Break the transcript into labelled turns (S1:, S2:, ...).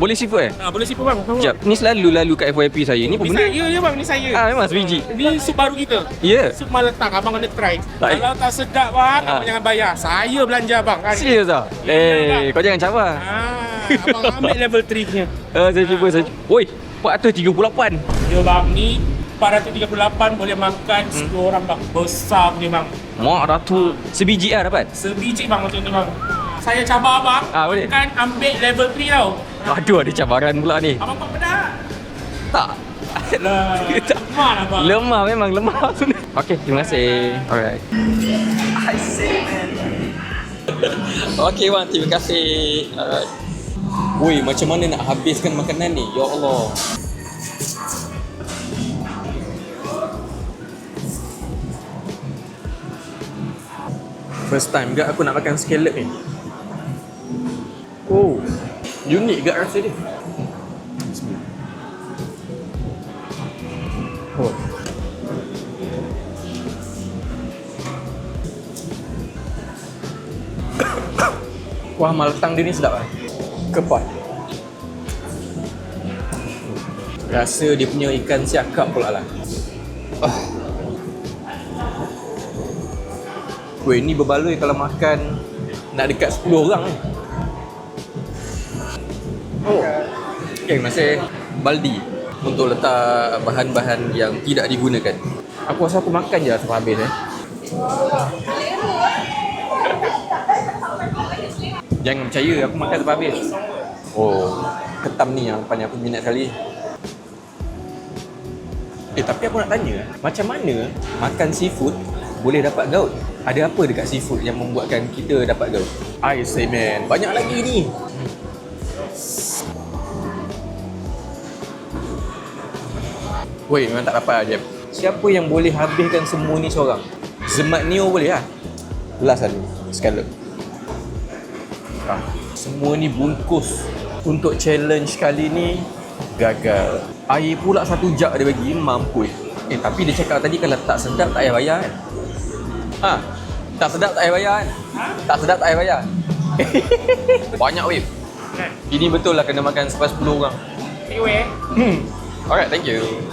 S1: Boleh seafood eh?
S2: Boleh siapa bang?
S1: Sekejap, ni selalu kat FYP saya. Ni apa benda?
S2: Ya bang, ni saya.
S1: Memang sebiji.
S2: Ni sup baru kita.
S1: Ya.
S2: Sup maletang, abang kena try.
S1: Baik.
S2: Kalau tak sedap bang, abang jangan bayar. Saya belanja abang kan.
S1: Serius tak? Kau jangan cabar.
S2: Abang ambil level 3 punya.
S1: Saya cuba. Oi, 438.
S2: Ya bang, ni 438 boleh makan 10 orang bang. Besar punya bang.
S1: Mak dah tu. Sebiji lah dapat?
S2: Sebiji bang macam ni bang. Saya cabar abang,
S1: boleh.
S2: kan ambil level 3 tau.
S1: Aduh, ada cabaran pula ni.
S2: Abang buat pedas?
S1: Tak.
S2: Lemah lah bang.
S1: Lemah, memang lemah. Okay, terima kasih. Alright. I see, man. Okay bang, terima kasih. Alright. Woi, macam mana nak habiskan makanan ni? Ya Allah. First time gak aku nak makan scallop ni. Oh, unik gak rasa dia. Oh. Kuah maletang dia ni sedap lah. Kepat. Rasa dia punya ikan siakap pula lah. Weh, ni berbaloi kalau makan nak dekat 10 orang ni. Oh. Okay, masih baldi untuk letak bahan-bahan yang tidak digunakan. Aku rasa aku makan je sampai habis Jangan percaya, aku makan sampai habis. Oh, ketam ni yang paling aku minat sekali. Tapi aku nak tanya, macam mana makan seafood boleh dapat gout? Ada apa dekat seafood yang membuatkan kita dapat gout? I say man, banyak lagi ni. Woi, memang tak dapat aja. Siapa yang boleh habiskan semua ni seorang? Zemat Neo boleh lah. Last kali, scallop. Semua ni bungkus. Untuk challenge kali ni gagal. Air pula 1 jug dia bagi, mampus. Tapi dia cakap tadi kalau tak sedap tak payah bayar kan? Tak sedap tak payah bayar kan? Tak sedap tak payah bayar. Banyak weh. Ini betul lah kena makan sampai 10 orang.
S2: Anyway.
S1: Alright, thank you.